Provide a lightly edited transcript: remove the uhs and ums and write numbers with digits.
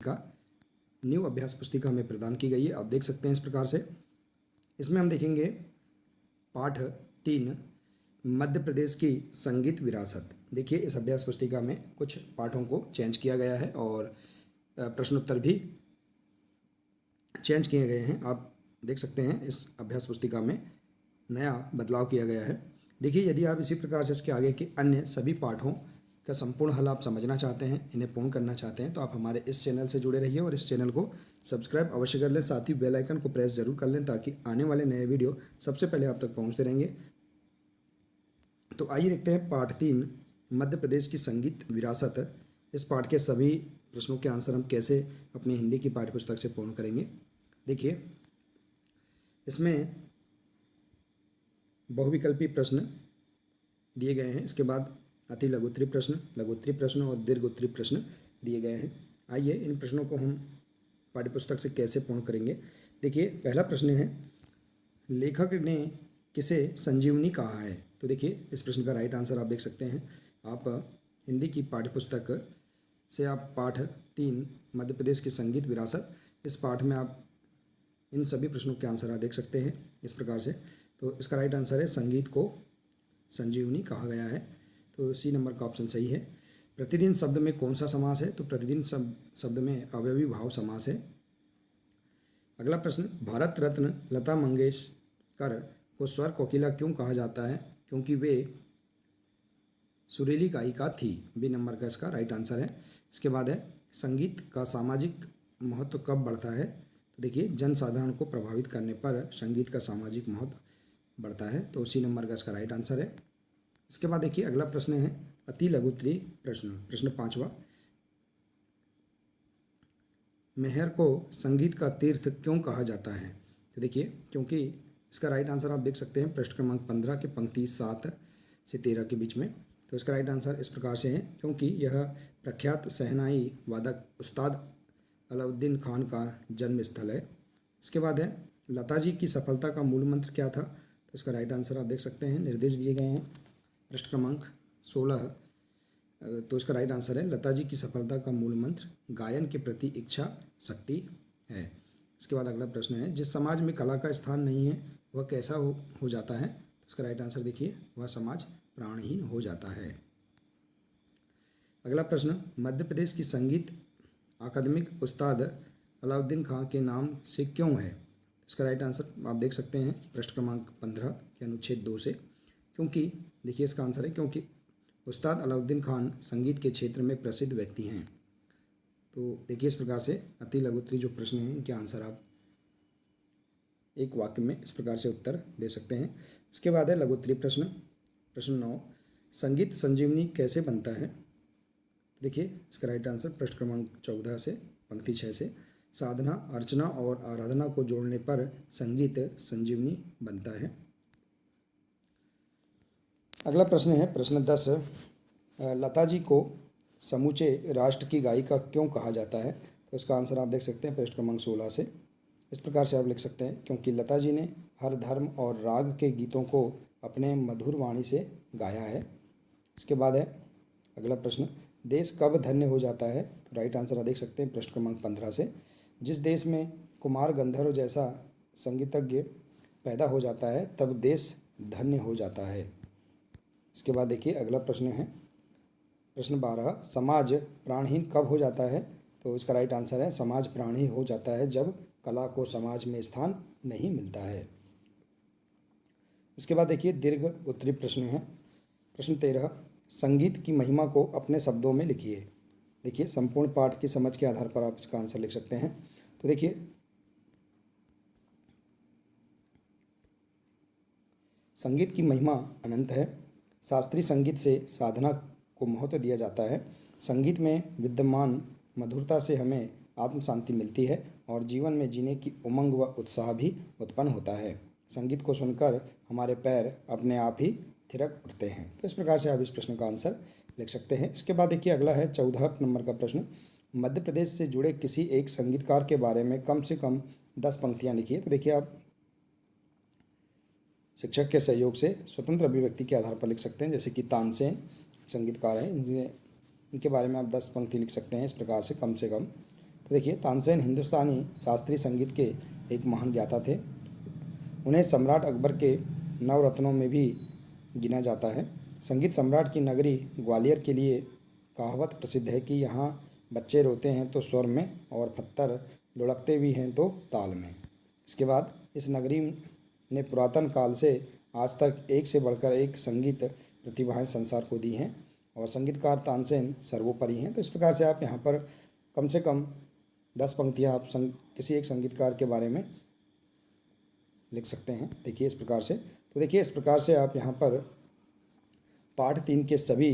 का न्यू अभ्यास पुस्तिका हमें प्रदान की गई है। आप देख सकते हैं इस प्रकार से। इसमें हम देखेंगे पाठ 3 मध्य प्रदेश की संगीत विरासत। देखिए इस अभ्यास पुस्तिका में कुछ पाठों को चेंज किया गया है और प्रश्नोत्तर भी चेंज किए गए हैं। आप देख सकते हैं इस अभ्यास पुस्तिका में नया बदलाव किया गया है। देखिए यदि आप इसी प्रकार से इसके आगे के अन्य सभी पाठों का संपूर्ण हल आप समझना चाहते हैं, इन्हें पूर्ण करना चाहते हैं, तो आप हमारे इस चैनल से जुड़े रहिए और इस चैनल को सब्सक्राइब अवश्य कर लें। साथ ही बेल आइकन को प्रेस जरूर कर लें ताकि आने वाले नए वीडियो सबसे पहले आप तक पहुंचते रहेंगे। तो आइए देखते हैं पाठ 3 मध्य प्रदेश की संगीत विरासत। इस पाठ के सभी प्रश्नों के आंसर हम कैसे अपनी हिंदी की पाठ्यपुस्तक से पूर्ण करेंगे। देखिए इसमें बहुविकल्पी प्रश्न दिए गए हैं। इसके बाद अति लघुत्तरी प्रश्न, लघुत्तरी प्रश्न और दीर्घोत्तरी प्रश्न दिए गए हैं। आइए इन प्रश्नों को हम पाठ्यपुस्तक से कैसे पूर्ण करेंगे। देखिए पहला प्रश्न है, लेखक ने किसे संजीवनी कहा है। तो देखिए इस प्रश्न का राइट आंसर आप देख सकते हैं। आप हिंदी की पाठ्यपुस्तक से आप पाठ 3 मध्य प्रदेश की संगीत विरासत, इस पाठ में आप इन सभी प्रश्नों के आंसर आप देख सकते हैं इस प्रकार से। तो इसका राइट आंसर है संगीत को संजीवनी कहा गया है। तो सी नंबर का ऑप्शन सही है। प्रतिदिन शब्द में कौन सा समास है। तो प्रतिदिन शब्द में अवयवी भाव समास है। अगला प्रश्न, भारत रत्न लता मंगेशकर को स्वर कोकिला क्यों कहा जाता है। क्योंकि वे सुरीली गायिका थी। बी नंबर का इसका राइट आंसर है। इसके बाद है, संगीत का सामाजिक महत्व कब बढ़ता है। तो देखिए जनसाधारण को प्रभावित करने पर संगीत का सामाजिक महत्व बढ़ता है। तो सी नंबर का इसका राइट आंसर है। इसके बाद देखिए अगला प्रश्न है अति लघुत्तरी प्रश्न, प्रश्न 5वां, मेहर को संगीत का तीर्थ क्यों कहा जाता है। तो देखिए क्योंकि इसका राइट आंसर आप देख सकते हैं पृष्ठ क्रमांक 15 के पंक्ति 7 से 13 के बीच में। तो इसका राइट आंसर इस प्रकार से है, क्योंकि यह प्रख्यात शहनाई वादक उस्ताद अलाउद्दीन खान का जन्म स्थल है। इसके बाद है, लता जी की सफलता का मूल मंत्र क्या था। तो इसका राइट आंसर आप देख सकते हैं, निर्देश दिए गए हैं पृष्ठ क्रमांक 16। तो इसका राइट आंसर है, लता जी की सफलता का मूल मंत्र गायन के प्रति इच्छा शक्ति है। इसके बाद अगला प्रश्न है, जिस समाज में कला का स्थान नहीं है वह कैसा हो जाता है। तो इसका राइट आंसर देखिए, वह समाज प्राणहीन हो जाता है। अगला प्रश्न, मध्य प्रदेश की संगीत अकादमिक उस्ताद अलाउद्दीन खां के नाम से क्यों है। इसका राइट आंसर आप देख सकते हैं पृष्ठ क्रमांक 15 के अनुच्छेद 2 से। क्योंकि देखिए इसका आंसर है, क्योंकि उस्ताद अलाउद्दीन खान संगीत के क्षेत्र में प्रसिद्ध व्यक्ति हैं। तो देखिए इस प्रकार से अति लघुत्तरी जो प्रश्न हैं इनके आंसर आप एक वाक्य में इस प्रकार से उत्तर दे सकते हैं। इसके बाद है लघुत्तरी प्रश्न, प्रश्न 9, संगीत संजीवनी कैसे बनता है। देखिए इसका राइट आंसर पृष्ठ क्रमांक 14 से पंक्ति 6 से, साधना अर्चना और आराधना को जोड़ने पर संगीत संजीवनी बनता है। अगला प्रश्न है प्रश्न 10, लता जी को समूचे राष्ट्र की गायिका क्यों कहा जाता है। तो इसका आंसर आप देख सकते हैं पृष्ठ क्रमांक 16 से। इस प्रकार से आप लिख सकते हैं, क्योंकि लता जी ने हर धर्म और राग के गीतों को अपने मधुर वाणी से गाया है। इसके बाद है अगला प्रश्न, देश कब धन्य हो जाता है। तो राइट आंसर आप देख सकते हैं पृष्ठ क्रमांक 15 से, जिस देश में कुमार गंधर्व जैसा संगीतज्ञ पैदा हो जाता है तब देश धन्य हो जाता है। इसके बाद देखिए अगला प्रश्न है प्रश्न 12, समाज प्राणहीन कब हो जाता है। तो इसका राइट आंसर है, समाज प्राणहीन हो जाता है जब कला को समाज में स्थान नहीं मिलता है। इसके बाद देखिए दीर्घ उत्तरी प्रश्न है प्रश्न 13, संगीत की महिमा को अपने शब्दों में लिखिए। देखिए संपूर्ण पाठ की समझ के आधार पर आप इसका आंसर लिख सकते हैं। तो देखिए संगीत की महिमा अनंत है। शास्त्रीय संगीत से साधना को महत्व दिया जाता है। संगीत में विद्यमान मधुरता से हमें आत्म शांति मिलती है और जीवन में जीने की उमंग व उत्साह भी उत्पन्न होता है। संगीत को सुनकर हमारे पैर अपने आप ही थिरक उठते हैं। तो इस प्रकार से आप इस प्रश्न का आंसर लिख सकते हैं। इसके बाद देखिए अगला है 14 नंबर का प्रश्न, मध्य प्रदेश से जुड़े किसी एक संगीतकार के बारे में कम से कम 10 पंक्तियाँ लिखिए। तो देखिए आप शिक्षक के सहयोग से स्वतंत्र अभिव्यक्ति के आधार पर लिख सकते हैं, जैसे कि तानसेन संगीतकार हैं, इनके बारे में आप 10 पंक्ति लिख सकते हैं इस प्रकार से कम। तो देखिए, तानसेन हिंदुस्तानी शास्त्रीय संगीत के एक महान ज्ञाता थे। उन्हें सम्राट अकबर के नवरत्नों में भी गिना जाता है। संगीत सम्राट की नगरी ग्वालियर के लिए कहावत प्रसिद्ध है कि यहाँ बच्चे रोते हैं तो स्वर में और पत्थर लुढ़कते भी हैं तो ताल में। इसके बाद इस नगरी ने पुरातन काल से आज तक एक से बढ़कर एक संगीत प्रतिभाएं संसार को दी हैं और संगीतकार तानसेन सर्वोपरि हैं। तो इस प्रकार से आप यहाँ पर कम से कम 10 पंक्तियाँ आप किसी एक संगीतकार के बारे में लिख सकते हैं। देखिए इस प्रकार से। तो देखिए इस प्रकार से आप यहाँ पर पाठ 3 के सभी